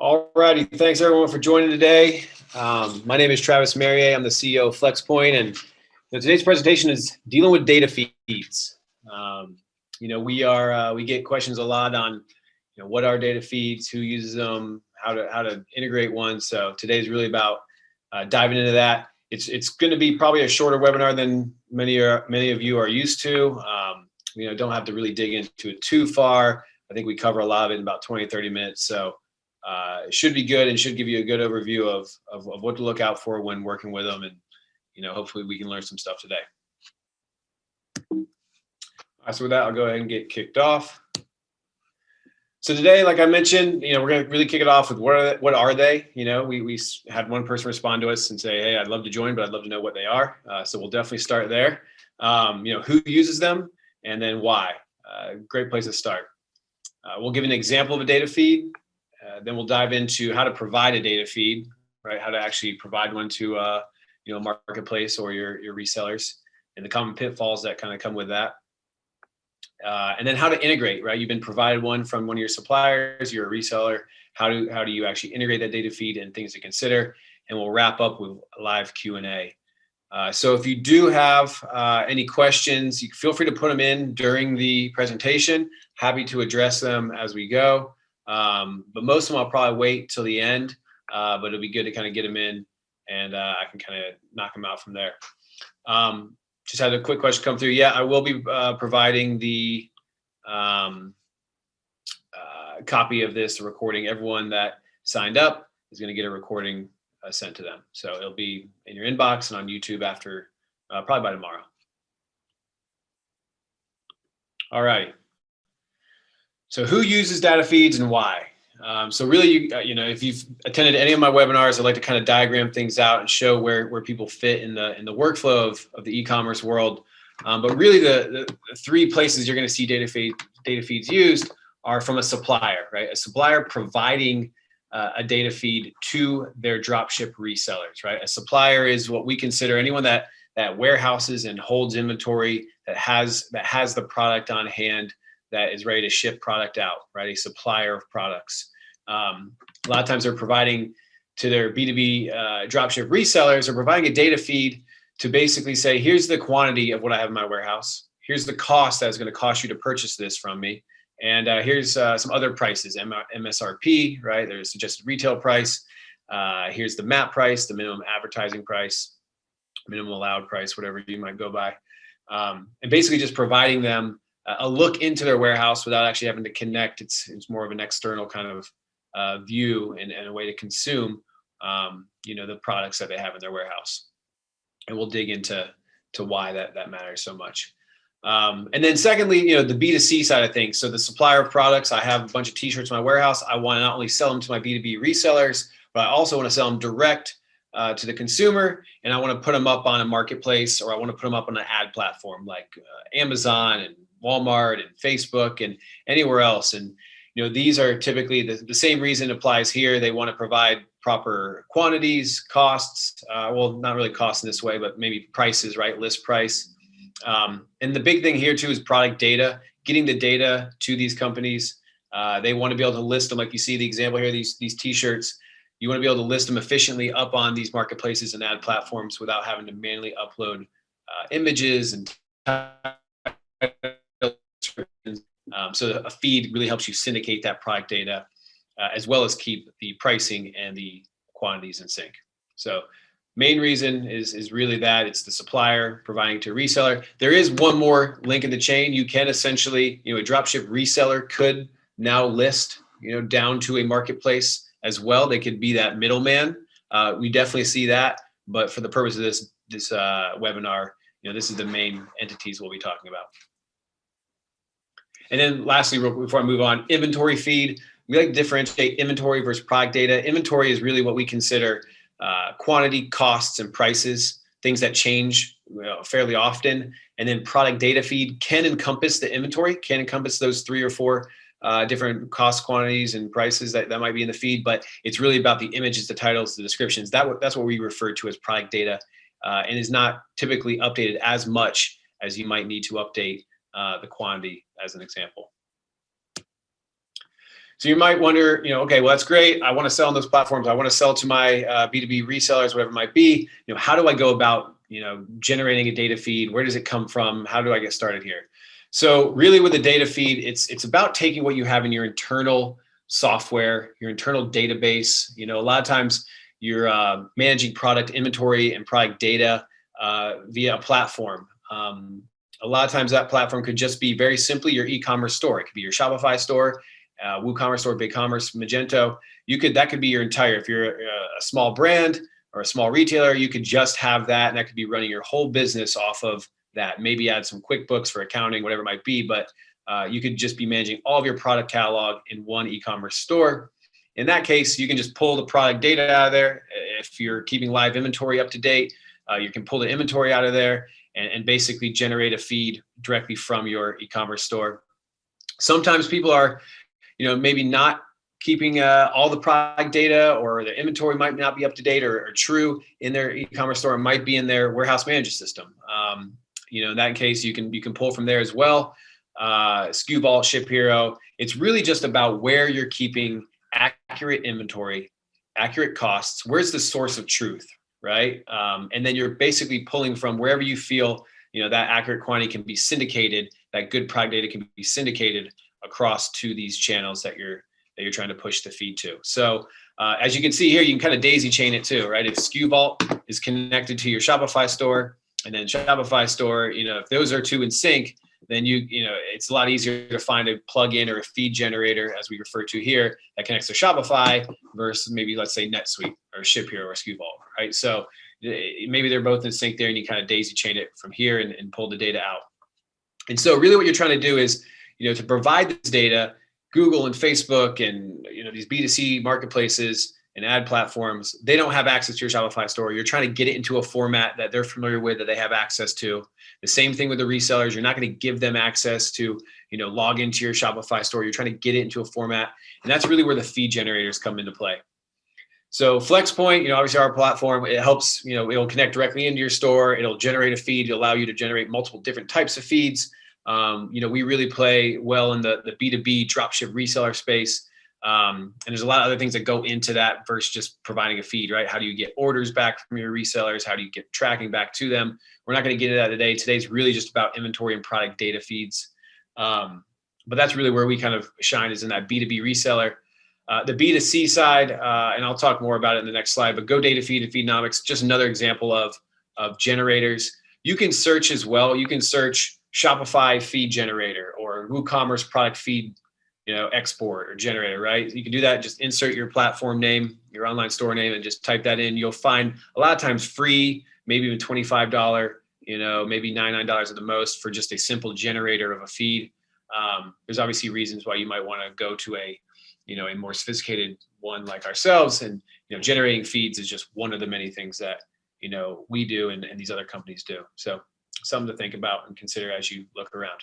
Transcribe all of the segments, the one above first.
Alrighty, thanks everyone for joining today. My name is Travis Merrier. I'm the CEO of FlexPoint, and today's presentation is dealing with data feeds. We get questions a lot on, what are data feeds, who uses them, how to integrate one. So today is really about diving into that. It's going to be probably a shorter webinar than many of you are used to. Don't have to really dig into it too far. I think we cover a lot of it in about 20, 30 minutes. So it should be good and should give you a good overview of what to look out for when working with them. And, hopefully we can learn some stuff today. All right, so with that, I'll go ahead and get kicked off. So today, like I mentioned, we're going to really kick it off with what are they? We had one person respond to us and say, hey, I'd love to join, but I'd love to know what they are. So we'll definitely start there. Who uses them and then why? Great place to start. We'll give an example of a data feed. Then we'll dive into how to provide a data feed, right? How to actually provide one to a marketplace or your resellers, and the common pitfalls that kind of come with that. And then how to integrate, right? You've been provided one from one of your suppliers, you're a reseller. How do you actually integrate that data feed and things to consider? And we'll wrap up with a live Q&A. So if you do have any questions, you feel free to put them in during the presentation. Happy to address them as we go. But most of them I'll probably wait till the end, but it'll be good to kind of get them in, and I can kind of knock them out from there. Just had a quick question come through. Yeah, I will be providing the copy of this recording. Everyone that signed up is going to get a recording sent to them. So it'll be in your inbox and on YouTube after probably by tomorrow. All right. So who uses data feeds and why? So really, if you've attended any of my webinars, I like to kind of diagram things out and show where people fit in the workflow of the e-commerce world. But really, the three places you're going to see data feeds used are from a supplier, right? A supplier providing a data feed to their dropship resellers, right? A supplier is what we consider anyone that warehouses and holds inventory, that has the product on hand, that is ready to ship product out, right? A supplier of products. A lot of times they're providing to their B2B dropship resellers, or providing a data feed to basically say, here's the quantity of what I have in my warehouse. Here's the cost that it's going to cost you to purchase this from me. And here's some other prices, MSRP, right? There's suggested retail price. Here's the MAP price, the minimum advertising price, minimum allowed price, whatever you might go by. And basically just providing them a look into their warehouse without actually having to connect. It's more of an external kind of view and a way to consume, the products that they have in their warehouse. And we'll dig into why that matters so much. And then secondly, the B2C side of things. So the supplier of products, I have a bunch of t-shirts in my warehouse. I want to not only sell them to my B2B resellers, but I also want to sell them direct to the consumer, and I want to put them up on a marketplace, or I want to put them up on an ad platform like Amazon and Walmart and Facebook and anywhere else. And these are typically the same reason applies here. They want to provide proper quantities, costs, well, not really costs in this way, but maybe prices, right? List price. And the big thing here too is product data, getting the data to these companies. They want to be able to list them, like you see the example here, these t-shirts. You want to be able to list them efficiently up on these marketplaces and ad platforms without having to manually upload images and so a feed really helps you syndicate that product data, as well as keep the pricing and the quantities in sync. So main reason is really that it's the supplier providing to a reseller. There is one more link in the chain. You can essentially, a dropship reseller could now list, down to a marketplace as well. They could be that middleman. We definitely see that, but for the purpose of this webinar, this is the main entities we'll be talking about. And then lastly, real quick before I move on, inventory feed. We like to differentiate inventory versus product data. Inventory is really what we consider quantity, costs, and prices, things that change fairly often. And then product data feed can encompass the inventory, can encompass those 3 or 4 different cost, quantities, and prices that might be in the feed. But it's really about the images, the titles, the descriptions. That's what we refer to as product data, and is not typically updated as much as you might need to update the quantity, as an example. So you might wonder, okay, well, that's great. I want to sell on those platforms. I want to sell to my B2B resellers, whatever it might be. How do I go about, generating a data feed? Where does it come from? How do I get started here? So really with a data feed, it's about taking what you have in your internal software, your internal database. A lot of times you're managing product inventory and product data via a platform. A lot of times that platform could just be very simply your e-commerce store. It could be your Shopify store, WooCommerce store, BigCommerce, Magento. That could be your entire, if you're a small brand or a small retailer, you could just have that, and that could be running your whole business off of that. Maybe add some QuickBooks for accounting, whatever it might be, but you could just be managing all of your product catalog in one e-commerce store. In that case, you can just pull the product data out of there. If you're keeping live inventory up to date, you can pull the inventory out of there and basically generate a feed directly from your e-commerce store. Sometimes people are, maybe not keeping all the product data, or their inventory might not be up to date or true in their e-commerce store. It might be in their warehouse management system. In that case, you can pull from there as well. SKU Vault, Ship Hero. It's really just about where you're keeping accurate inventory, accurate costs. Where's the source of truth, right? And then you're basically pulling from wherever you feel, that accurate quantity can be syndicated, that good product data can be syndicated across to these channels that you're trying to push the feed to. So as you can see here, you can kind of daisy chain it too, right? If SKU Vault is connected to your Shopify store, and then Shopify store, if those are two in sync, then it's a lot easier to find a plugin or a feed generator, as we refer to here, that connects to Shopify versus maybe, let's say, NetSuite or Ship Hero or SKU Vault, right? So maybe they're both in sync there, and you kind of daisy chain it from here and pull the data out. And so really what you're trying to do is, to provide this data, Google and Facebook and, these B2C marketplaces and ad platforms, they don't have access to your Shopify store. You're trying to get it into a format that they're familiar with, that they have access to. The same thing with the resellers. You're not going to give them access to, log into your Shopify store. You're trying to get it into a format. And that's really where the feed generators come into play. So FlexPoint, obviously our platform, it helps, it'll connect directly into your store. It'll generate a feed. It'll allow you to generate multiple different types of feeds. We really play well in the B2B dropship reseller space. And there's a lot of other things that go into that versus just providing a feed, right? How do you get orders back from your resellers? How do you get tracking back to them? We're not going to get into that today. Today's really just about inventory and product data feeds. But that's really where we kind of shine, is in that B2B reseller. The B2C side, and I'll talk more about it in the next slide, but GoDataFeed and Feednomics, just another example of generators. You can search as well. You can search Shopify feed generator or WooCommerce product feed, export or generator, right? You can do that. Just insert your platform name, your online store name, and just type that in. You'll find a lot of times free, maybe even $25, maybe $99 at the most for just a simple generator of a feed. There's obviously reasons why you might want to go to a more sophisticated one like ourselves, and generating feeds is just one of the many things that we do and these other companies do. So something to think about and consider as you look around.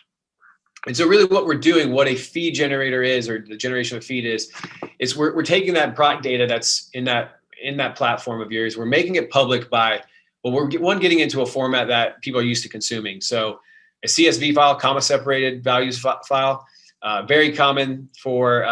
And so really what we're doing, what a feed generator is, or the generation of feed is we're taking that product data that's in that platform of yours. We're making it public by, well, we're getting into a format that people are used to consuming. So a CSV file, comma separated values file, very common for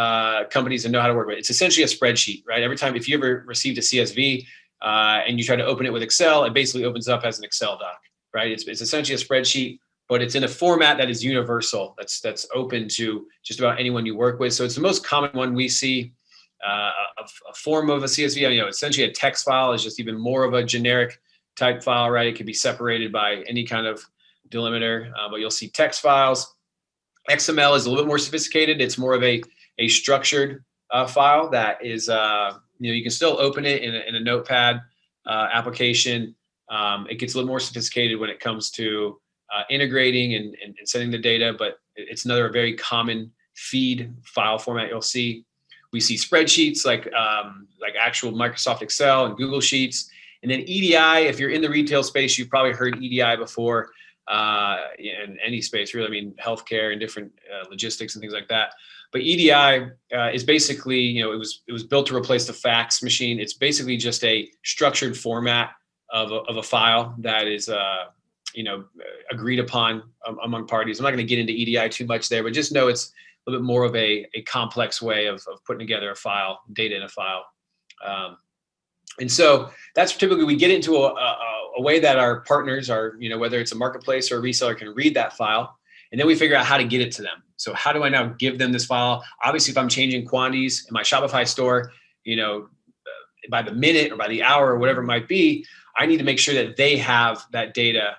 companies to know how to work with. It's essentially a spreadsheet, right? Every time, if you ever received a CSV and you try to open it with Excel, it basically opens up as an Excel doc, right? It's essentially a spreadsheet, but it's in a format that is universal. That's open to just about anyone you work with. So it's the most common one we see. A form of a CSV, essentially a text file is just even more of a generic type file, right? It can be separated by any kind of delimiter, but you'll see text files. XML is a little bit more sophisticated. It's more of a structured file that is, you can still open it in a notepad application. It gets a little more sophisticated when it comes to integrating and sending the data, but it's another very common feed file format you'll see. We see spreadsheets like actual Microsoft Excel and Google Sheets. And then EDI, if you're in the retail space, you've probably heard EDI before. In any space, really. I mean, healthcare and different logistics and things like that. But EDI is basically, it was built to replace the fax machine. It's basically just a structured format of a file that is, agreed upon among parties. I'm not going to get into EDI too much there, but just know it's little bit more of a complex way of putting together a file, data in a file. And so that's typically, we get into a way that our partners are, whether it's a marketplace or a reseller, can read that file. And then we figure out how to get it to them. So how do I now give them this file? Obviously, if I'm changing quantities in my Shopify store, by the minute or by the hour or whatever it might be, I need to make sure that they have that data.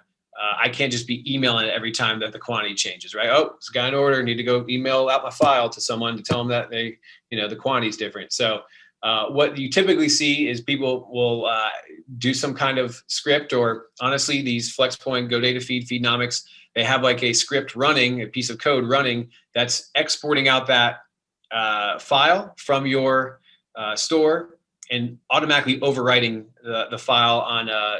I can't just be emailing it every time that the quantity changes, right? Oh, it's got an order. I need to go email out my file to someone to tell them that the quantity is different. So what you typically see is people will do some kind of script, or honestly, these FlexPoint, GoDataFeed, Feednomics, they have like a script running, a piece of code running that's exporting out that file from your store and automatically overwriting the file on a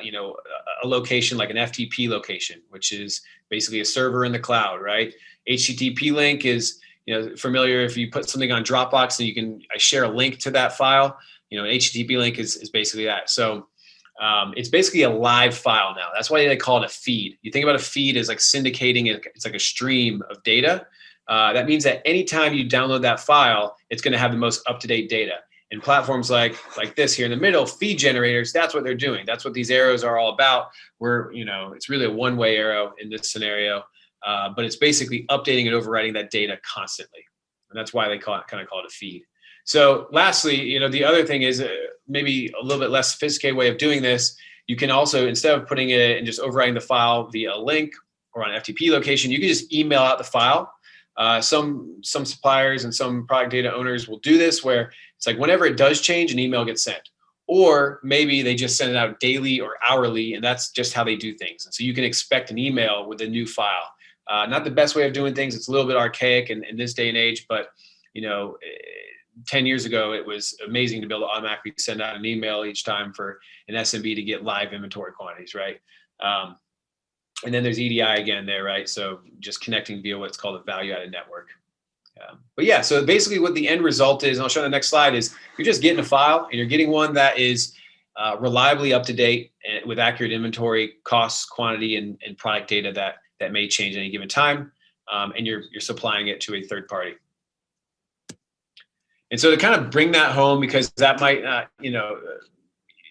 location like an FTP location, which is basically a server in the cloud, right? HTTP link is familiar. If you put something on Dropbox and I share a link to that file, an HTTP link is basically that. So it's basically a live file now. That's why they call it a feed. You think about a feed as like syndicating it. It's like a stream of data. That means that anytime you download that file, it's going to have the most up-to-date data. And platforms like this here in the middle, feed generators, that's what they're doing. That's what these arrows are all about. It's really a one-way arrow in this scenario, but it's basically updating and overwriting that data constantly. And that's why they kind of call it a feed. So lastly, the other thing is maybe a little bit less sophisticated way of doing this. You can also, instead of putting it and just overwriting the file via a link or on an FTP location, you can just email out the file. Some suppliers and some product data owners will do this, where it's like whenever it does change, an email gets sent. Or maybe they just send it out daily or hourly, and that's just how they do things. And so you can expect an email with a new file. Not the best way of doing things. It's a little bit archaic in this day and age, but 10 years ago, it was amazing to be able to automatically send out an email each time for an SMB to get live inventory quantities, right? And then there's EDI again there, right? So just connecting via what's called a value-added network. But yeah, so basically what the end result is, and I'll show you the next slide, is you're just getting a file and you're getting one that is reliably up to date and with accurate inventory, costs, quantity, and product data that may change at any given time, and you're supplying it to a third party. And so to kind of bring that home, because that might not, you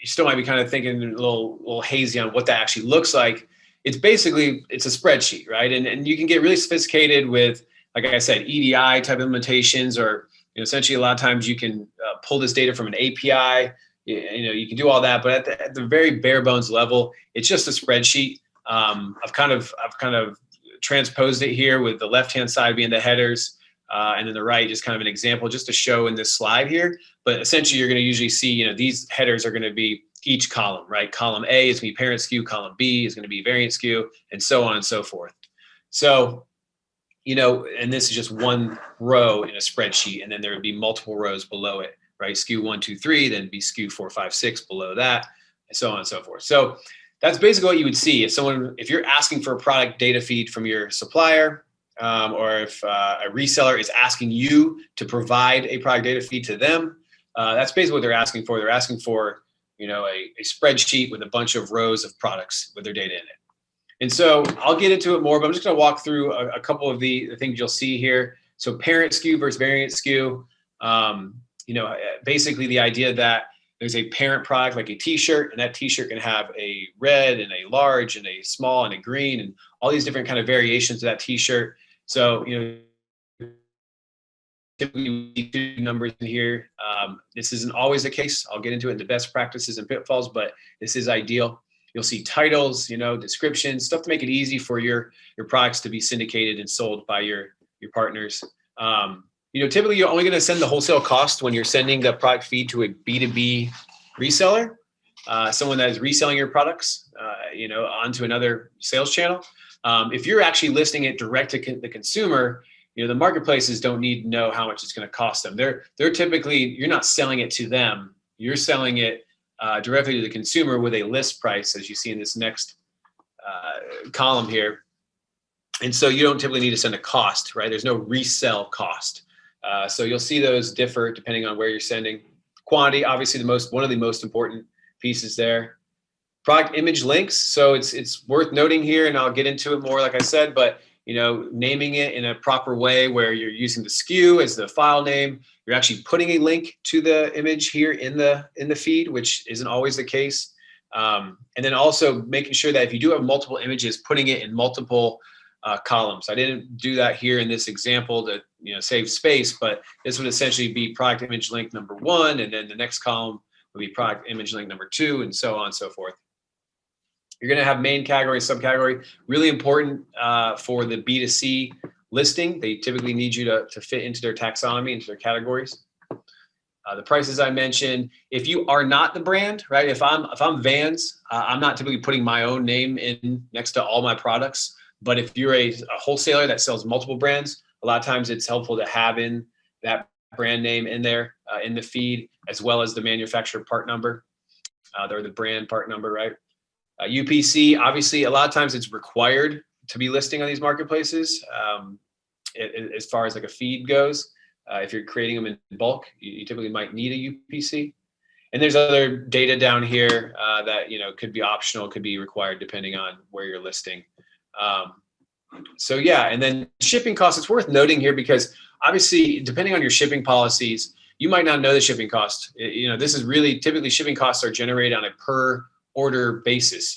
still might be kind of thinking a little hazy on what that actually looks like. It's a spreadsheet, right? And you can get really sophisticated with, like I said, EDI type implementations, or essentially a lot of times you can pull this data from an API. You can do all that, but at the very bare bones level, it's just a spreadsheet. I've kind of transposed it here with the left-hand side being the headers, and then the right just kind of an example just to show in this slide here. But essentially, you're going to usually see, these headers are going to be each column, right? Column A is going to be parent SKU, column B is going to be variant SKU, and so on and so forth. So, and this is just one row in a spreadsheet, and then there would be multiple rows below it, right? SKU 1, 2, 3, then be SKU 4, 5, 6 below that, and so on and so forth. So that's basically what you would see if you're asking for a product data feed from your supplier, or if a reseller is asking you to provide a product data feed to them. That's basically what they're asking for. They're asking for a spreadsheet with a bunch of rows of products with their data in it. And so I'll get into it more, but I'm just going to walk through a couple of the things you'll see here. So parent SKU versus variant SKU. Basically the idea that there's a parent product like a t-shirt, and that t-shirt can have a red and a large and a small and a green and all these different kind of variations of that t-shirt. So, typically we see two numbers in here. This isn't always the case. I'll get into it in the best practices and pitfalls, but this is ideal. You'll see titles, descriptions, stuff to make it easy for your products to be syndicated and sold by your partners. Typically you're only going to send the wholesale cost when you're sending the product feed to a B2B reseller, someone that is reselling your products, onto another sales channel. If you're actually listing it direct to the consumer, the marketplaces don't need to know how much it's going to cost them. They're typically, you're not selling it to them. You're selling it directly to the consumer with a list price, as you see in this next column here. And so you don't typically need to send a cost, right? There's no resell cost. So you'll see those differ depending on where you're sending. Quantity, obviously one of the most important pieces there. Product image links. So it's worth noting here, and I'll get into it more, like I said, but naming it in a proper way where you're using the SKU as the file name. You're actually putting a link to the image here in the feed, which isn't always the case. And then also making sure that if you do have multiple images, putting it in multiple columns. I didn't do that here in this example to save space, but this would essentially be product image link number 1, and then the next column would be product image link number 2, and so on and so forth. You're going to have main category, subcategory. Really important for the B2C listing. They typically need you to fit into their taxonomy, into their categories. The prices I mentioned. If you are not the brand, right? If I'm Vans, I'm not typically putting my own name in next to all my products. But if you're a wholesaler that sells multiple brands, a lot of times it's helpful to have in that brand name in there in the feed, as well as the manufacturer part number, or the brand part number, right? UPC, obviously, a lot of times it's required to be listing on these marketplaces as far as like a feed goes. If you're creating them in bulk, you typically might need a UPC. And there's other data down here that could be optional, could be required depending on where you're listing. So yeah, and then shipping costs, it's worth noting here because obviously, depending on your shipping policies, you might not know the shipping cost. This is really typically shipping costs are generated on a per order basis.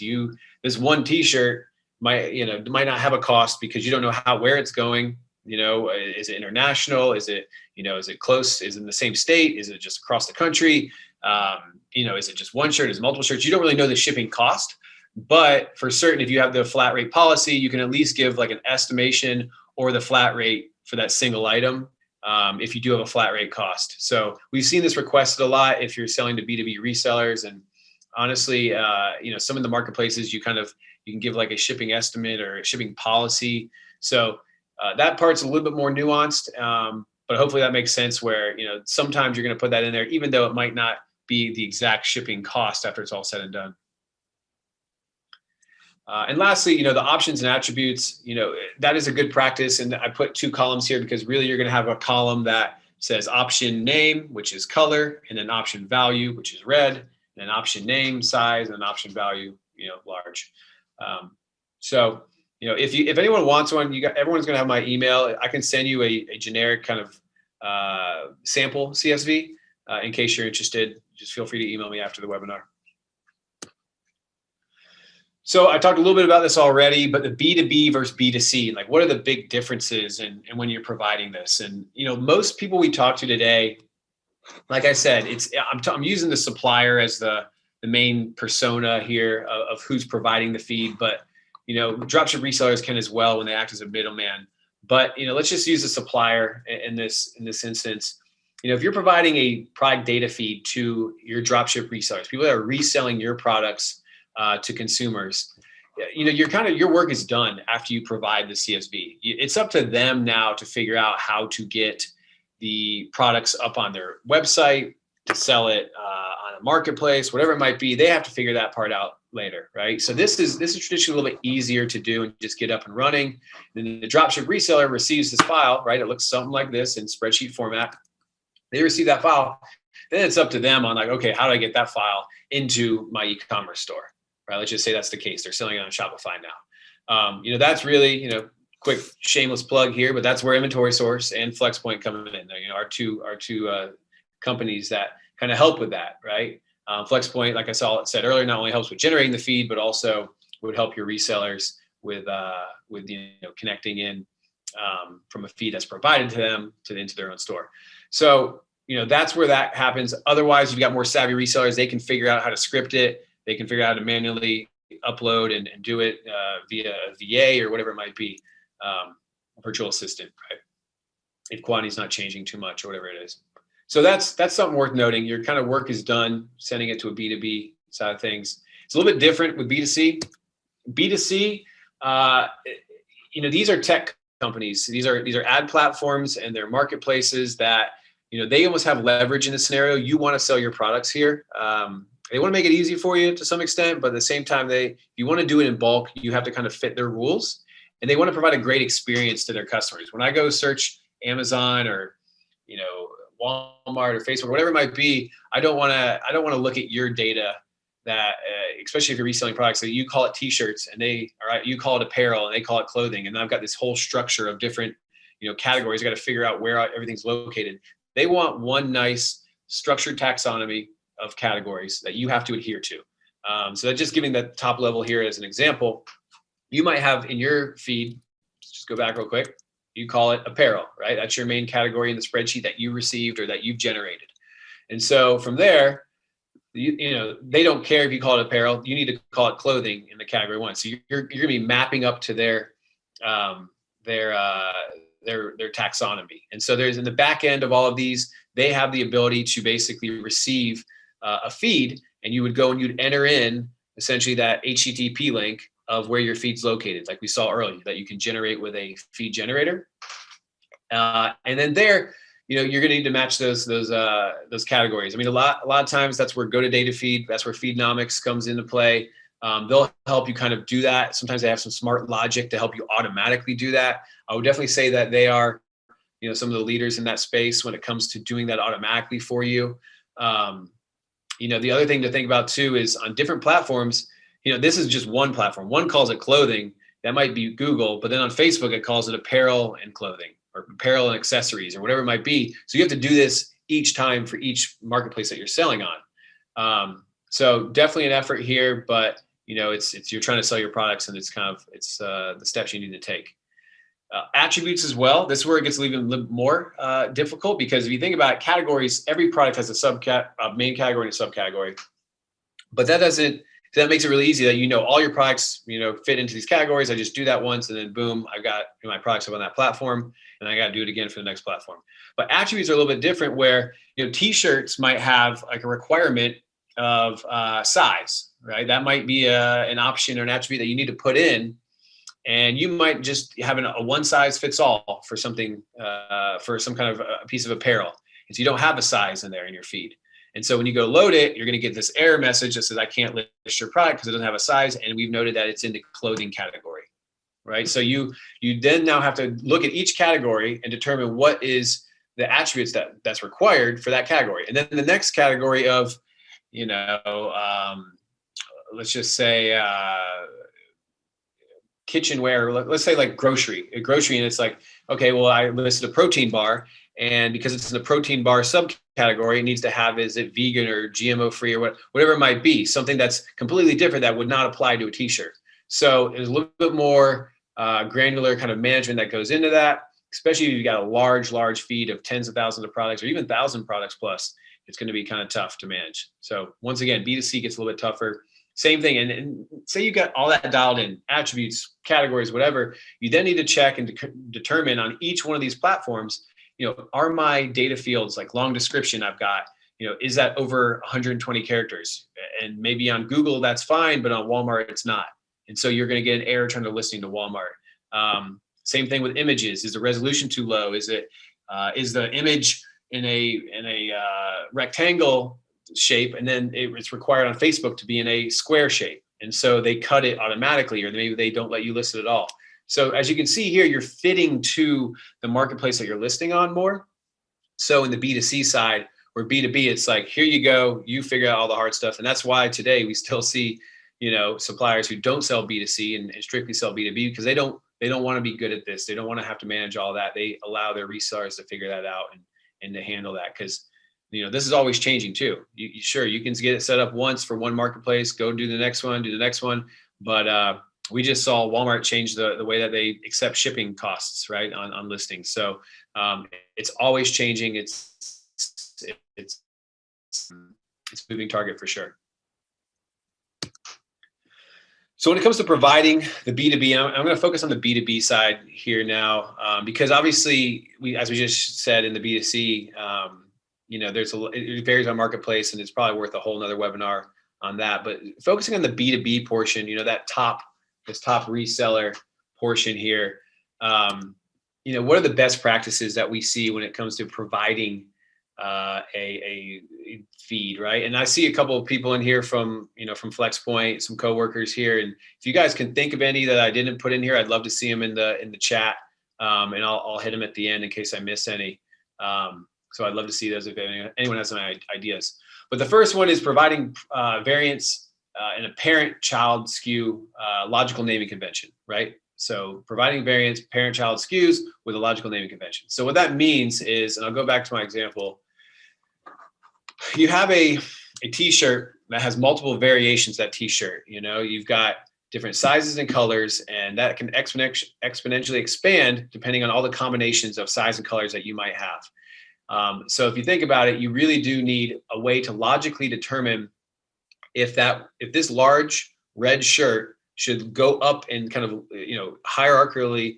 This one t-shirt might not have a cost because you don't know where it's going. Is it international? Is it close? Is it in the same state? Is it just across the country? Is it just one shirt? Is it multiple shirts? You don't really know the shipping cost, but for certain, if you have the flat rate policy, you can at least give like an estimation or the flat rate for that single item. If you do have a flat rate cost. So we've seen this requested a lot if you're selling to B2B resellers. And honestly, some of the marketplaces, you can give like a shipping estimate or a shipping policy. So that part's a little bit more nuanced, but hopefully that makes sense where, sometimes you're going to put that in there, even though it might not be the exact shipping cost after it's all said and done. And lastly, the options and attributes, that is a good practice. And I put 2 columns here because really you're going to have a column that says option name, which is color, and then option value, which is red, and then option name, size, and then option value, large. So if anyone wants one, everyone's going to have my email. I can send you a generic kind of sample CSV in case you're interested. Just feel free to email me after the webinar. So I talked a little bit about this already, but the B2B versus B2C, like what are the big differences and when you're providing this? And, most people we talk to today, like I said, I'm using the supplier as the main persona here of who's providing the feed, but, dropship resellers can as well when they act as a middleman. But, let's just use the supplier in this instance. If you're providing a product data feed to your dropship resellers, people that are reselling your products to consumers, your work is done after you provide the CSV. It's up to them now to figure out how to get the products up on their website, to sell it on a marketplace, whatever it might be. They have to figure that part out later, right? So this is traditionally a little bit easier to do and just get up and running. Then the dropship reseller receives this file, right? It looks something like this in spreadsheet format. They receive that file. Then it's up to them on like, okay, how do I get that file into my e-commerce store? Right? Let's just say that's the case. They're selling it on Shopify now. That's really, quick shameless plug here, but that's where Inventory Source and FlexPoint come in. Our two companies that kind of help with that, right? FlexPoint, like I said earlier, not only helps with generating the feed, but also would help your resellers with connecting in from a feed that's provided to them into their own store. So that's where that happens. Otherwise, you've got more savvy resellers. They can figure out how to script it. They can figure out how to manually upload and do it via a VA or whatever it might be, a virtual assistant, right? If quantity's not changing too much or whatever it is. So that's something worth noting. Your kind of work is done sending it to a B2B side of things. It's a little bit different with B2C. B2C, these are tech companies. These are ad platforms and they're marketplaces that, they almost have leverage in the scenario. You want to sell your products here. They want to make it easy for you to some extent, but at the same time, if you want to do it in bulk, you have to kind of fit their rules, and they want to provide a great experience to their customers. When I go search Amazon or, Walmart or Facebook, whatever it might be, I don't want to look at your data that especially if you're reselling products, so you call it t-shirts and you call it apparel and they call it clothing. And I've got this whole structure of different, categories. I got to figure out where everything's located. They want one nice structured taxonomy of categories that you have to adhere to. So that's just giving the top level here as an example. You might have in your feed, just go back real quick. You call it apparel, right? That's your main category in the spreadsheet that you received or that you've generated. And so from there, they don't care if you call it apparel. You need to call it clothing in the category one. So you're going to be mapping up to their taxonomy. And so there's in the back end of all of these, they have the ability to basically receive a feed, and you would go and you'd enter in essentially that HTTP link of where your feed's located, like we saw earlier, that you can generate with a feed generator. And then there, you're going to need to match those categories. I mean, a lot of times that's where go to data feed, that's where Feednomics comes into play. They'll help you kind of do that. Sometimes they have some smart logic to help you automatically do that. I would definitely say that they are, some of the leaders in that space when it comes to doing that automatically for you. The other thing to think about too is on different platforms, this is just one platform. One calls it clothing. That might be Google, but then on Facebook, it calls it apparel and clothing or apparel and accessories or whatever it might be. So you have to do this each time for each marketplace that you're selling on. So definitely an effort here, but it's you're trying to sell your products, and it's the steps you need to take. Attributes as well. This is where it gets even a little more difficult, because if you think about categories, every product has a main category and a subcategory. But that makes it really easy that all your products fit into these categories. I just do that once, and then boom, I've got my products up on that platform, and I got to do it again for the next platform. But attributes are a little bit different, where t-shirts might have like a requirement of size, right? That might be an option or an attribute that you need to put in. And you might just have a one size fits all for something, for some kind of a piece of apparel. And so you don't have a size in there in your feed. And so when you go load it, you're going to get this error message that says, I can't list your product because it doesn't have a size. And we've noted that it's in the clothing category, right? So you then now have to look at each category and determine what is the attributes that's required for that category. And then the next category of, let's just say, kitchenware, let's say like grocery, and it's like, okay, well, I listed a protein bar, and because it's in the protein bar subcategory, it needs to have, is it vegan or GMO free or whatever it might be, something that's completely different that would not apply to a t-shirt. So there's a little bit more granular kind of management that goes into that, especially if you've got a large feed of tens of thousands of products or even 1,000 products plus. It's going to be kind of tough to manage. So once again, B2C gets a little bit tougher. Same thing. And say you got all that dialed in, attributes, categories, whatever, you then need to check and determine on each one of these platforms, are my data fields, like long description I've got, is that over 120 characters? And maybe on Google, that's fine, but on Walmart, it's not. And so you're going to get an error trying to listing to Walmart. Same thing with images. Is the resolution too low? Is the image in a rectangle shape, and then it's required on Facebook to be in a square shape, and so they cut it automatically, or maybe they don't let you list it at all. So as you can see here, you're fitting to the marketplace that you're listing on more. So in the B2C side, or B2B, it's like, here you go, you figure out all the hard stuff. And that's why today we still see suppliers who don't sell B2C and strictly sell B2B, because they don't want to be good at this. They don't want to have to manage all that. They allow their resellers to figure that out and to handle that, because this is always changing too. Sure, you can get it set up once for one marketplace, go do the next one. But we just saw Walmart change the way that they accept shipping costs, right, on listings. So it's always changing. It's a moving target for sure. So when it comes to providing the B2B, I'm going to focus on the B2B side here now, because obviously, as we just said in the B2C, it varies on marketplace, and it's probably worth a whole nother webinar on that. But focusing on the B2B portion, this top reseller portion here, what are the best practices that we see when it comes to providing a feed, right? And I see a couple of people in here from FlexPoint, some coworkers here. And if you guys can think of any that I didn't put in here, I'd love to see them in the chat, and I'll hit them at the end in case I miss any. So I'd love to see those if anyone has any ideas. But the first one is providing variants and a parent-child SKU logical naming convention, right? So providing variants, parent-child SKUs with a logical naming convention. So what that means is, and I'll go back to my example, you have a t-shirt that has multiple variations of that t-shirt. You've got different sizes and colors, and that can exponentially expand depending on all the combinations of size and colors that you might have. So if you think about it, you really do need a way to logically determine if this large red shirt should go up and kind of hierarchically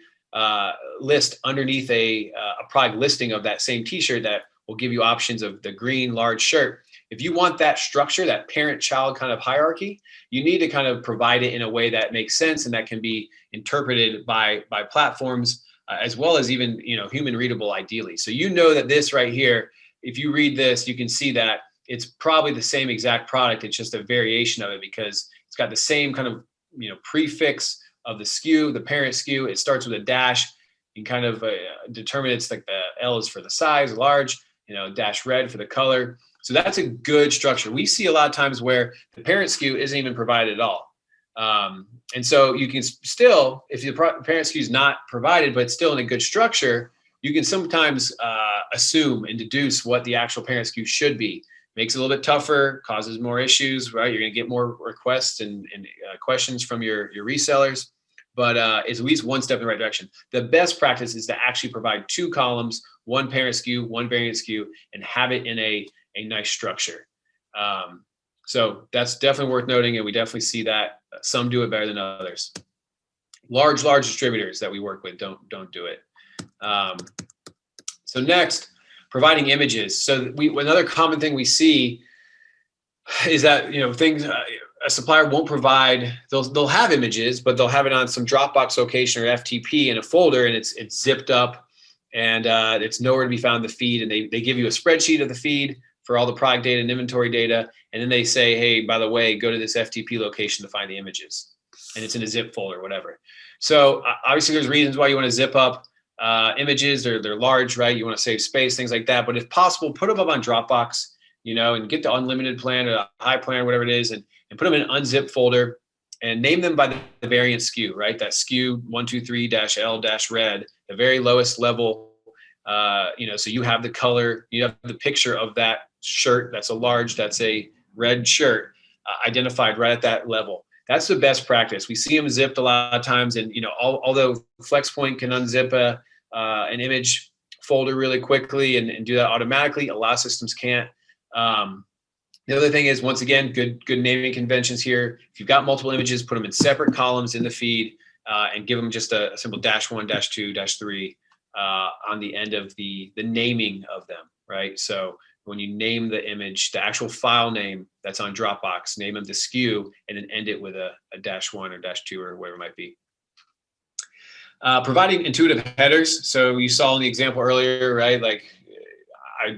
list underneath a product listing of that same t-shirt that will give you options of the green large shirt. If you want that structure, that parent-child kind of hierarchy, you need to kind of provide it in a way that makes sense and that can be interpreted by platforms as well as even human readable ideally. So that this right here, if you read this, you can see that it's probably the same exact product. It's just a variation of it because it's got the same kind of prefix of the SKU, the parent SKU. It starts with a dash. You can kind of determine it's like the L is for the size, large, dash red for the color. So that's a good structure. We see a lot of times where the parent SKU isn't even provided at all. And so you can still, if the parent SKU is not provided, but still in a good structure, you can sometimes assume and deduce what the actual parent SKU should be. Makes it a little bit tougher, causes more issues, right? You're going to get more requests and questions from your resellers, but it's at least one step in the right direction. The best practice is to actually provide 2 columns, one parent SKU, one variant SKU, and have it in a nice structure. So that's definitely worth noting, and we definitely see that some do it better than others. Large distributors that we work with don't do it. So next, providing images. So another common thing we see is that things a supplier won't provide. They'll have images, but they'll have it on some Dropbox location or FTP in a folder, and it's zipped up, and it's nowhere to be found in the feed. And they give you a spreadsheet of the feed for all the product data and inventory data, and then they say, hey, by the way, go to this FTP location to find the images, and it's in a zip folder, whatever. So obviously, there's reasons why you want to zip up images. They're large, right? You want to save space, things like that. But if possible, put them up on Dropbox, and get the unlimited plan or the high plan, whatever it is, and put them in an unzipped folder and name them by the variant SKU, right? That SKU 123-L-red, the very lowest level. So you have the color, you have the picture of that shirt. That's a large, that's a red shirt identified right at that level. That's the best practice. We see them zipped a lot of times, and although FlexPoint can unzip an image folder really quickly and do that automatically, a lot of systems can't. The other thing is, once again, good naming conventions here. If you've got multiple images, put them in separate columns in the feed and give them just a simple -1, -2, -3 on the end of the naming of them, right? So when you name the image, the actual file name that's on Dropbox, name them the SKU, and then end it with a -1 or -2 or whatever it might be. Providing intuitive headers. So you saw in the example earlier, right? Like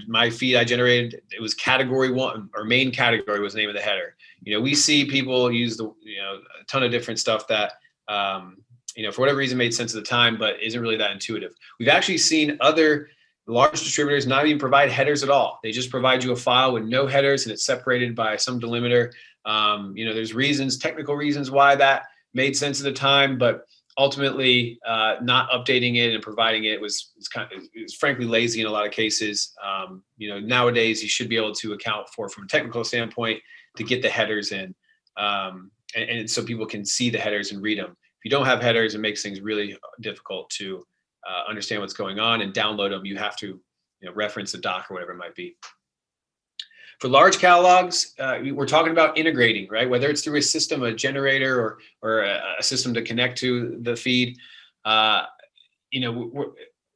my feed I generated, it was category 1 or main category was the name of the header. We see people use a ton of different stuff that, for whatever reason made sense at the time, but isn't really that intuitive. We've actually seen other large distributors not even provide headers at all. They just provide you a file with no headers, and it's separated by some delimiter. There's technical reasons why that made sense at the time, but ultimately not updating it and providing it was frankly lazy in a lot of cases. Nowadays you should be able to account for, from a technical standpoint, to get the headers in, and so people can see the headers and read them. If you don't have headers, it makes things really difficult to understand what's going on and download them. You have to reference the doc or whatever it might be. For large catalogs, we're talking about integrating, right? Whether it's through a system, a generator, or a system to connect to the feed.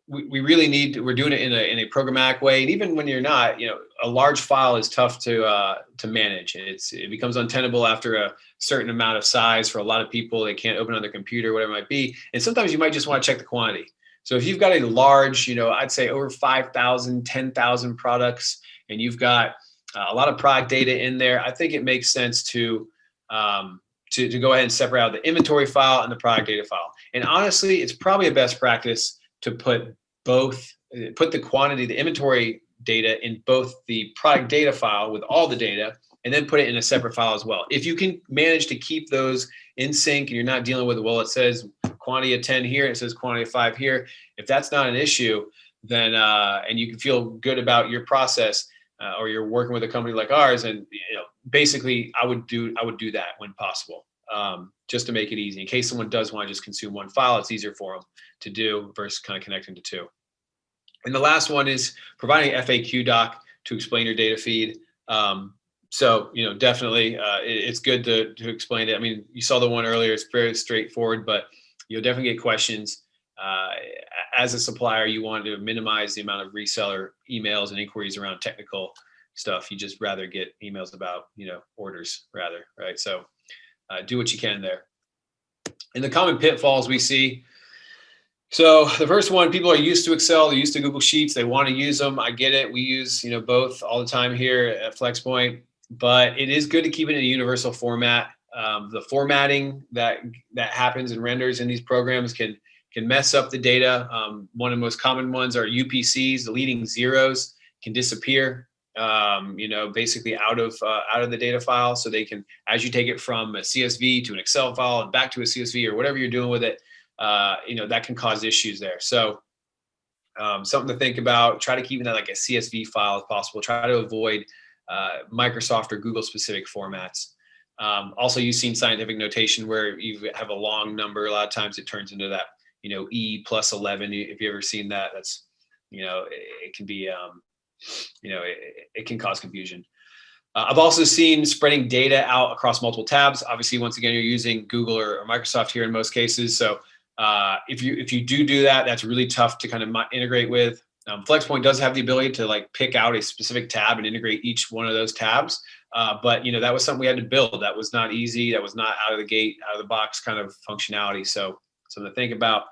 We really we're doing it in a programmatic way. And even when you're not, a large file is tough to manage. It becomes untenable after a certain amount of size for a lot of people. They can't open on their computer, whatever it might be. And sometimes you might just want to check the quantity. So if you've got a large, I'd say over 5,000, 10,000 products, and you've got a lot of product data in there, I think it makes sense to go ahead and separate out the inventory file and the product data file. And honestly, it's probably a best practice to put the quantity, the inventory data in both the product data file with all the data, and then put it in a separate file as well. If you can manage to keep those in sync and you're not dealing with, well, it says quantity of 10 here, it says quantity of 5 here. If that's not an issue, then and you can feel good about your process, or you're working with a company like ours, and basically I would do that when possible, just to make it easy in case someone does want to just consume one file. It's easier for them to do versus kind of connecting to two. And the last one is providing an FAQ doc to explain your data feed. So, definitely it's good to explain it. I mean, you saw the one earlier, it's very straightforward, but you'll definitely get questions. As a supplier, you want to minimize the amount of reseller emails and inquiries around technical stuff. You just rather get emails about, orders rather, right? So do what you can there. And the common pitfalls we see. So the first one, people are used to Excel, they're used to Google Sheets, they want to use them. I get it. We use, both all the time here at FlexPoint, but it is good to keep it in a universal format. The formatting that happens and renders in these programs can mess up the data. One of the most common ones are UPCs. The leading zeros can disappear, basically out of the data file. So they can, as you take it from a CSV to an Excel file and back to a CSV or whatever you're doing with it, that can cause issues there. So something to think about. Try to keep that like a CSV file if possible. Try to avoid Microsoft or Google specific formats. Also, you've seen scientific notation where you have a long number. A lot of times it turns into that, E plus 11. If you've ever seen that, that's, it can be, it can cause confusion. I've also seen spreading data out across multiple tabs. Obviously, once again, you're using Google or Microsoft here in most cases. So if you do that, that's really tough to kind of integrate with. FlexPoint does have the ability to like pick out a specific tab and integrate each one of those tabs. But that was something we had to build. That was not easy. That was not out of the gate, out of the box kind of functionality. So something to think about.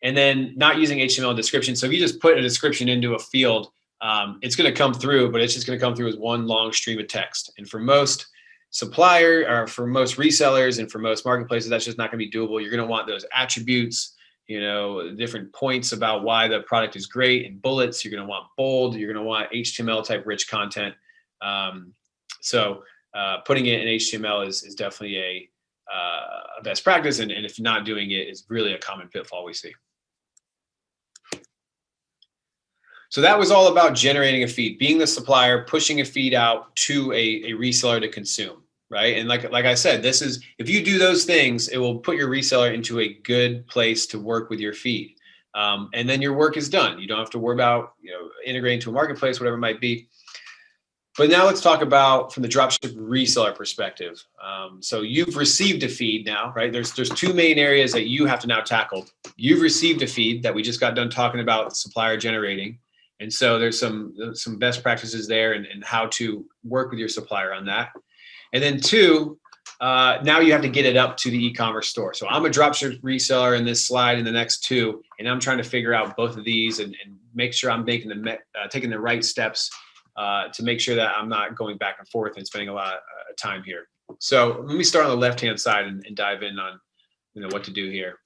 And then not using HTML description. So if you just put a description into a field, it's going to come through, but it's just going to come through as one long stream of text. And for most supplier or for most resellers and for most marketplaces, that's just not going to be doable. You're going to want those attributes, different points about why the product is great and bullets. You're going to want bold. You're going to want HTML type rich content. So putting it in HTML is definitely a best practice. And if not doing it is really a common pitfall we see. So that was all about generating a feed, being the supplier, pushing a feed out to a reseller to consume, right? And like I said, this is, if you do those things, it will put your reseller into a good place to work with your feed. And then your work is done. You don't have to worry about, integrating to a marketplace, whatever it might be. But now let's talk about from the dropship reseller perspective. So you've received a feed now, right? There's two main areas that you have to now tackle. You've received a feed that we just got done talking about supplier generating. And so there's some best practices there and how to work with your supplier on that. And then two, now you have to get it up to the e-commerce store. So I'm a dropship reseller in this slide in the next two, and I'm trying to figure out both of these and make sure I'm taking the right steps to make sure that I'm not going back and forth and spending a lot of time here. So let me start on the left-hand side and dive in on what to do here.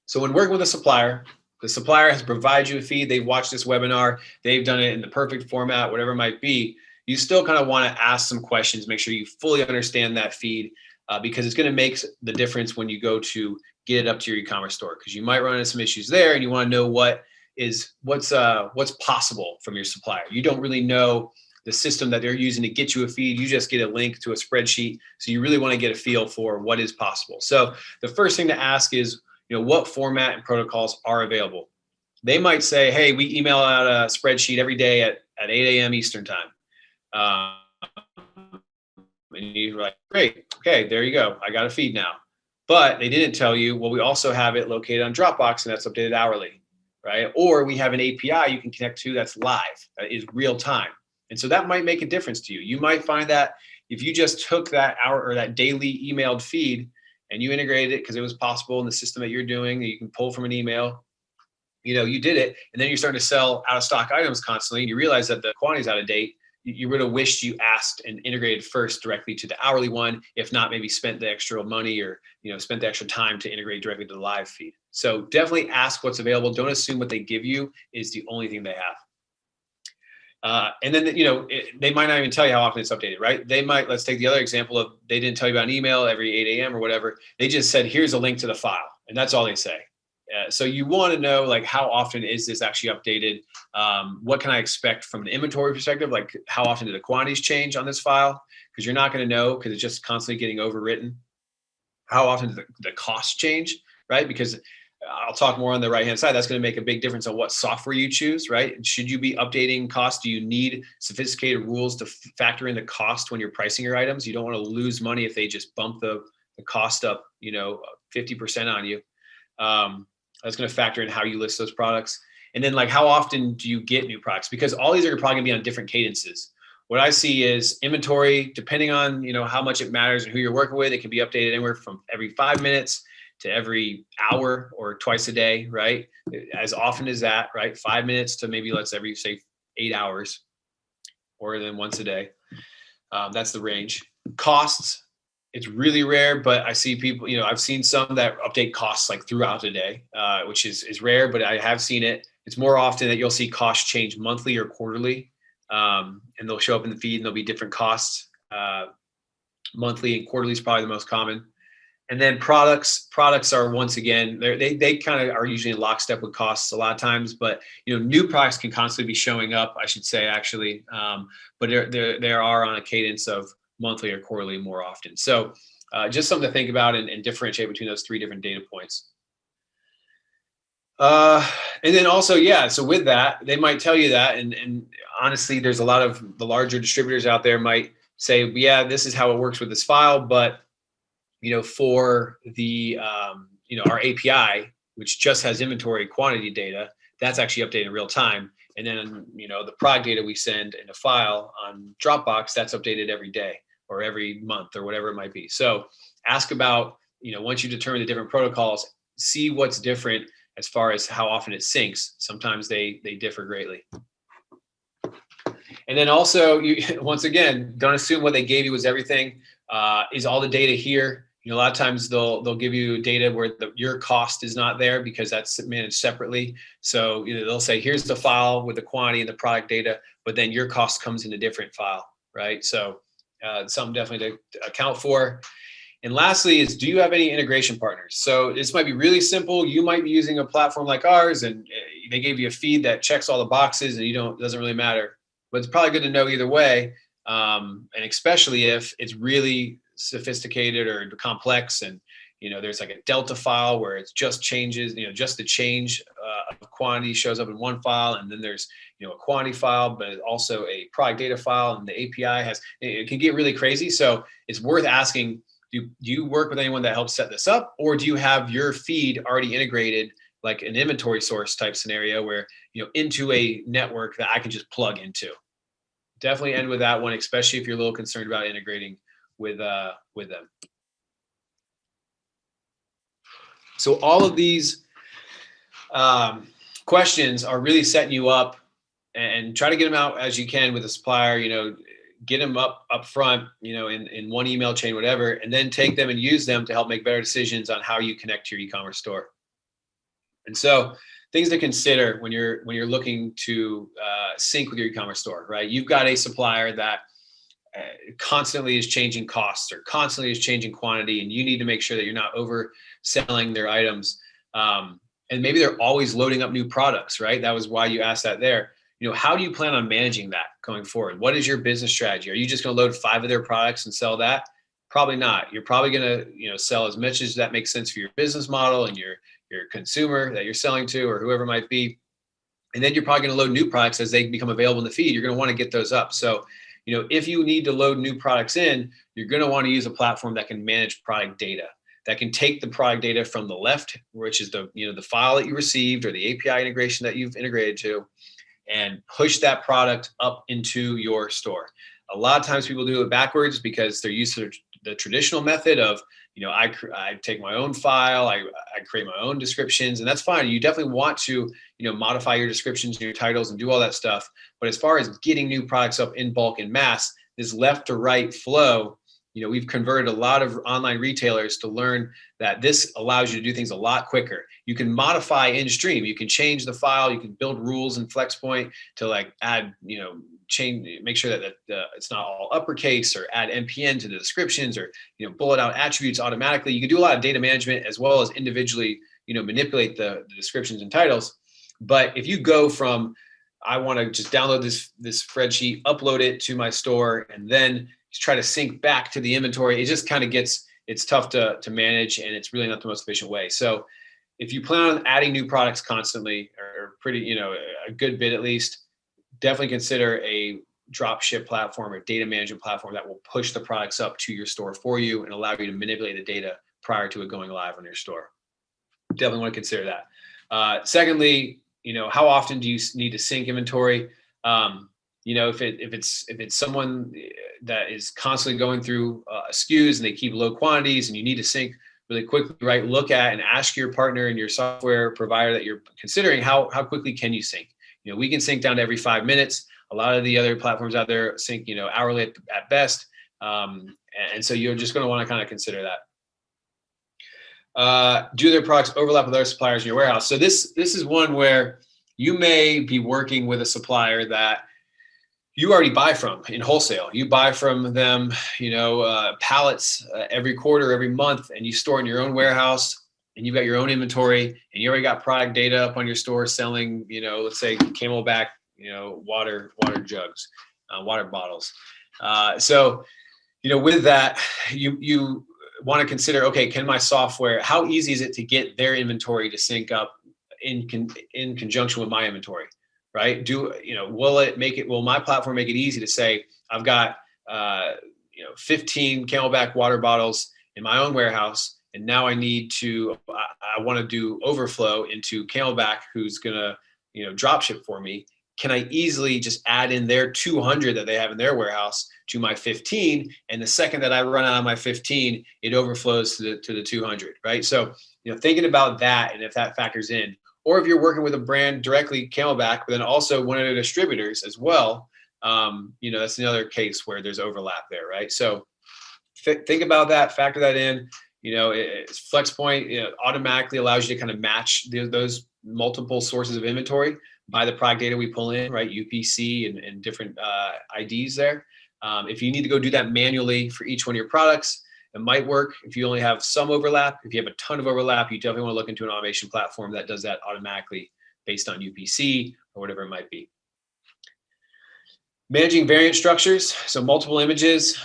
So when working with a supplier, the supplier has provided you a feed. They've watched this webinar. They've done it in the perfect format, whatever it might be. You still kind of want to ask some questions, make sure you fully understand that feed because it's going to make the difference when you go to get it up to your e-commerce store, because you might run into some issues there and you want to know what's possible from your supplier. You don't really know the system that they're using to get you a feed. You just get a link to a spreadsheet. So you really want to get a feel for what is possible. So the first thing to ask is, what format and protocols are available. They might say, hey, we email out a spreadsheet every day at 8 a.m. Eastern time. And you're like, great, okay, there you go. I got a feed now. But they didn't tell you, well, we also have it located on Dropbox and that's updated hourly, right? Or we have an API you can connect to that's live, that is real time. And so that might make a difference to you. You might find that if you just took that hour or that daily emailed feed and you integrated it because it was possible in the system that you're doing, that you can pull from an email, you did it, and then you're starting to sell out of stock items constantly, and you realize that the quantity's out of date, you would have wished you asked and integrated first directly to the hourly one, if not maybe spent the extra money or spent the extra time to integrate directly to the live feed. So definitely ask what's available. Don't assume what they give you is the only thing they have. And then, they might not even tell you how often it's updated, right? They might, let's take the other example of, they didn't tell you about an email every 8 a.m. or whatever. They just said, here's a link to the file. And that's all they say. So you want to know, like, how often is this actually updated? What can I expect from an inventory perspective? Like, how often do the quantities change on this file? Because you're not going to know, because it's just constantly getting overwritten. How often do the costs change, right? Because I'll talk more on the right-hand side. That's going to make a big difference on what software you choose, right? Should you be updating costs? Do you need sophisticated rules to factor in the cost when you're pricing your items? You don't want to lose money if they just bump the cost up, 50% on you. That's going to factor in how you list those products. And then, like, how often do you get new products? Because all these are probably going to be on different cadences. What I see is inventory, depending on, how much it matters and who you're working with, it can be updated anywhere from every 5 minutes to every hour or twice a day, right? As often as that, right? 5 minutes to maybe every, say, 8 hours, or then once a day. That's the range. Costs, it's really rare, but I see people, I've seen some that update costs like throughout the day, which is rare, but I have seen it. It's more often that you'll see costs change monthly or quarterly, and they'll show up in the feed and there'll be different costs. Monthly and quarterly is probably the most common. And then products are, once again, they kind of are usually in lockstep with costs a lot of times, but new products can constantly be showing up, I should say, actually, but they are on a cadence of monthly or quarterly more often. So just something to think about and differentiate between those 3 different data points. And then also, so with that, they might tell you that, and honestly, there's a lot of the larger distributors out there might say, yeah, this is how it works with this file, but for the, our API, which just has inventory quantity data, that's actually updated in real time. And then, the product data we send in a file on Dropbox, that's updated every day or every month or whatever it might be. So ask about, once you determine the different protocols, see what's different as far as how often it syncs. Sometimes they differ greatly. And then also, once again, don't assume what they gave you was everything. Is all the data here? A lot of times they'll give you data where your cost is not there because that's managed separately. So they'll say, here's the file with the quantity and the product data, but then your cost comes in a different file, right? So something definitely to account for. And lastly is, do you have any integration partners? So this might be really simple. You might be using a platform like ours and they gave you a feed that checks all the boxes and it doesn't really matter. But it's probably good to know either way. And especially if it's really sophisticated or complex and there's like a delta file where it's just changes, just the change of quantity shows up in one file, and then there's a quantity file but also a product data file, and the API it can get really crazy. So it's worth asking, do you work with anyone that helps set this up, or do you have your feed already integrated like an inventory source type scenario where into a network that I can just plug into? Definitely end with that one, especially if you're a little concerned about integrating with them. So all of these questions are really setting you up, and try to get them out as you can with a supplier. Get them up front, in one email chain, whatever, and then take them and use them to help make better decisions on how you connect to your e-commerce store. And so things to consider when you're looking to sync with your e-commerce store, right? You've got a supplier that constantly is changing costs or constantly is changing quantity, and you need to make sure that you're not overselling their items. And maybe they're always loading up new products, right? That was why you asked that there. How do you plan on managing that going forward? What is your business strategy? Are you just going to load 5 of their products and sell that? Probably not. You're probably going to, sell as much as that makes sense for your business model and your consumer that you're selling to, or whoever it might be. And then you're probably going to load new products as they become available in the feed. You're going to want to get those up. So, if you need to load new products in, you're going to want to use a platform that can manage product data, that can take the product data from the left, which is the file that you received or the API integration that you've integrated to, and push that product up into your store. A lot of times people do it backwards because they're used to the traditional method of, I take my own file, I create my own descriptions, and that's fine. You definitely want to, modify your descriptions and your titles and do all that stuff. But as far as getting new products up in bulk and mass, this left to right flow we've converted a lot of online retailers to learn that this allows you to do things a lot quicker. You can modify in stream. You can change the file. You can build rules in FlexPoint to like add, change, make sure that it's not all uppercase, or add NPN to the descriptions, or bullet out attributes automatically. You can do a lot of data management as well as individually, manipulate the descriptions and titles. But if you go from, I want to just download this spreadsheet, upload it to my store, and then try to sync back to the inventory, it just kind of it's tough to manage, and it's really not the most efficient way. So if you plan on adding new products constantly, or pretty, a good bit at least, definitely consider a Dropship platform or data management platform that will push the products up to your store for you and allow you to manipulate the data prior to it going live on your store. Definitely want to consider that. Secondly, how often do you need to sync inventory? If it's someone that is constantly going through SKUs and they keep low quantities and you need to sync really quickly, right? Look at and ask your partner and your software provider that you're considering, how quickly can you sync? We can sync down to every 5 minutes. A lot of the other platforms out there sync, hourly at best. And so you're just going to want to kind of consider that. Do their products overlap with other suppliers in your warehouse? So this is one where you may be working with a supplier that you already buy from in wholesale. You buy from them, pallets every quarter, every month, and you store in your own warehouse, and you've got your own inventory, and you already got product data up on your store selling, let's say Camelback, water jugs, water bottles. So with that, you want to consider, okay, can my software, how easy is it to get their inventory to sync up in conjunction with my inventory? Right? Will my platform make it easy to say, I've got, 15 Camelback water bottles in my own warehouse, and now I want to do overflow into Camelback, who's going to, drop ship for me. Can I easily just add in their 200 that they have in their warehouse to my 15? And the second that I run out of my 15, it overflows to the 200, right? So, thinking about that, and if that factors in, or if you're working with a brand directly, Camelback, but then also one of their distributors as well, that's another case where there's overlap there, right? So think about that, factor that in. FlexPoint automatically allows you to kind of match those multiple sources of inventory by the product data we pull in, right? UPC and different IDs there. If you need to go do that manually for each one of your products, it might work if you only have some overlap. If you have a ton of overlap, you definitely want to look into an automation platform that does that automatically based on UPC or whatever it might be. Managing variant structures, so multiple images,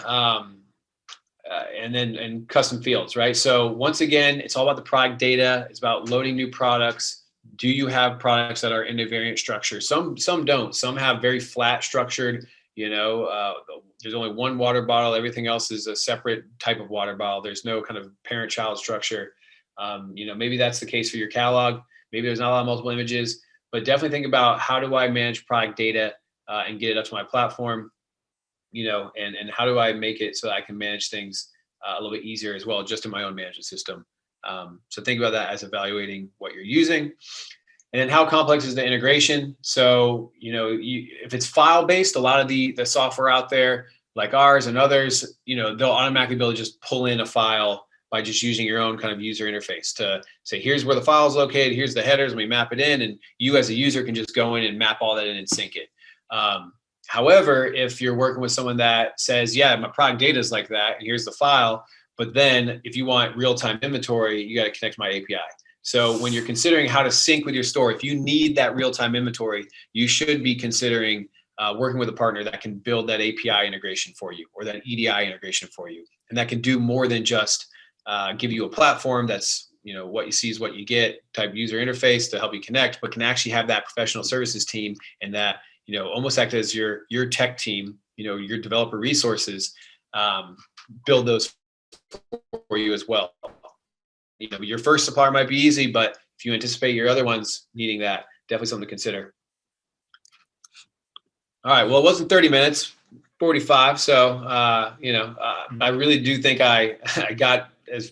and custom fields, right? So once again, it's all about the product data. It's about loading new products. Do you have products that are in a variant structure? Some don't. Some have very flat structured. There's only one water bottle. Everything else is a separate type of water bottle. There's no kind of parent-child structure. Maybe that's the case for your catalog. Maybe there's not a lot of multiple images, but definitely think about, how do I manage product data and get it up to my platform? And how do I make it so that I can manage things a little bit easier as well, just in my own management system. So think about that as evaluating what you're using. And then how complex is the integration? So, if it's file-based, a lot of the software out there, like ours and others, they'll automatically be able to just pull in a file by just using your own kind of user interface to say, here's where the file is located, here's the headers, and we map it in, and you as a user can just go in and map all that in and sync it. However, if you're working with someone that says, yeah, my product data is like that, and here's the file, but then if you want real-time inventory, you got to connect to my API. So when you're considering how to sync with your store, if you need that real-time inventory, you should be considering working with a partner that can build that API integration for you, or that EDI integration for you. And that can do more than just give you a platform that's, what you see is what you get type user interface to help you connect, but can actually have that professional services team and that, almost act as your tech team, your developer resources, build those for you as well. Your first supplier might be easy, but if you anticipate your other ones needing that, definitely something to consider. All right. Well, it wasn't 30 minutes, 45. So, I really do think I got, as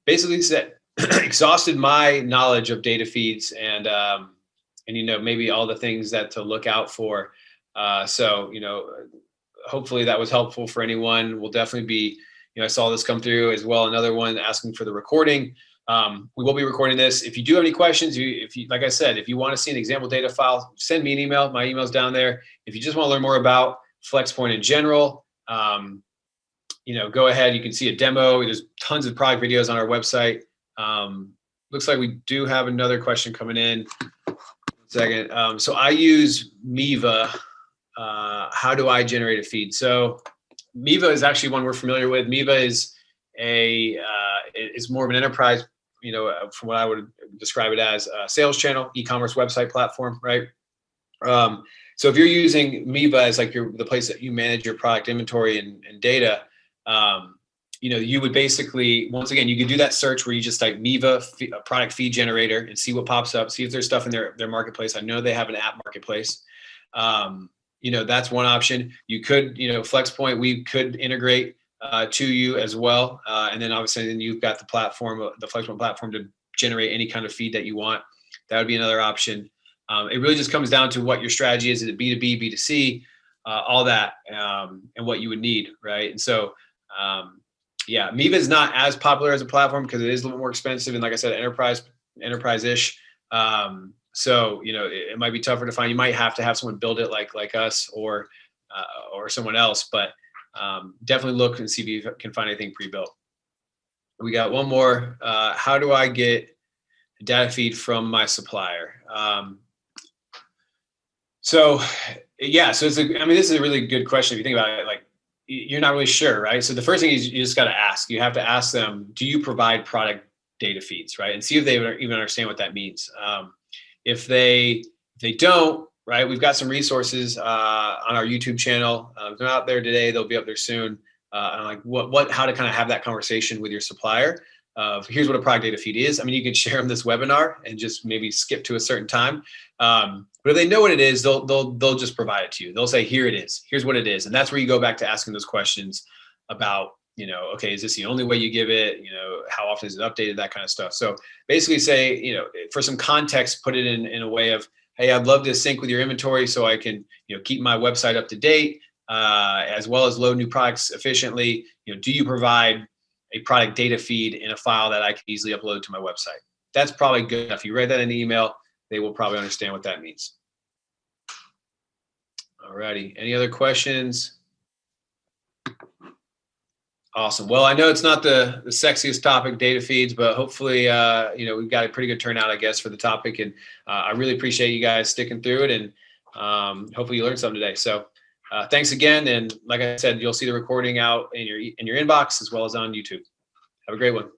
basically said, exhausted my knowledge of data feeds and maybe all the things that to look out for. So, hopefully that was helpful for anyone. We'll definitely be, I saw this come through as well. Another one asking for the recording. We will be recording this. If you do have any questions, like I said, if you want to see an example data file, send me an email. My email's down there. If you just want to learn more about FlexPoint in general, go ahead. You can see a demo. There's tons of product videos on our website. Looks like we do have another question coming in. 1 second. So I use Miva. How do I generate a feed? So Miva is actually one we're familiar with. Miva is is more of an enterprise, from what I would describe it as a sales channel, e-commerce website platform, right? So if you're using Miva as like the place that you manage your product inventory and data, you would basically, once again, you could do that search where you just type Miva product feed generator and see what pops up, see if there's stuff in their marketplace. I know they have an app marketplace. That's one option. You could, FlexPoint, we could integrate to you as well. And then obviously then you've got the platform, the FlexPoint platform to generate any kind of feed that you want. That would be another option. It really just comes down to what your strategy is. Is it B2B, B2C, all that, and what you would need, right? And so, Miva is not as popular as a platform because it is a little bit more expensive. And like I said, enterprise-ish. So, it might be tougher to find. You might have to have someone build it like us or someone else, but definitely look and see if you can find anything pre-built. We got one more. How do I get a data feed from my supplier? So this is a really good question. If you think about it, like you're not really sure, right? So the first thing is you just got to ask. You have to ask them, do you provide product data feeds, right? And see if they even understand what that means. If they don't, right, we've got some resources on our YouTube channel. They're out there today. They'll be up there soon. On like how to kind of have that conversation with your supplier. Here's what a product data feed is. I mean, you can share them this webinar and just maybe skip to a certain time. But if they know what it is, they'll just provide it to you. They'll say, here it is. Here's what it is. And that's where you go back to asking those questions about, okay, is this the only way you give it? How often is it updated? That kind of stuff. So basically say, for some context, put it in a way of, hey, I'd love to sync with your inventory so I can, keep my website up to date, as well as load new products efficiently. Do you provide a product data feed in a file that I can easily upload to my website? That's probably good enough. You write that in the email, they will probably understand what that means. All righty. Any other questions? Awesome. Well, I know it's not the sexiest topic, data feeds, but hopefully, we've got a pretty good turnout, I guess, for the topic. And I really appreciate you guys sticking through it. And hopefully you learned something today. So thanks again. And like I said, you'll see the recording out in your inbox as well as on YouTube. Have a great one.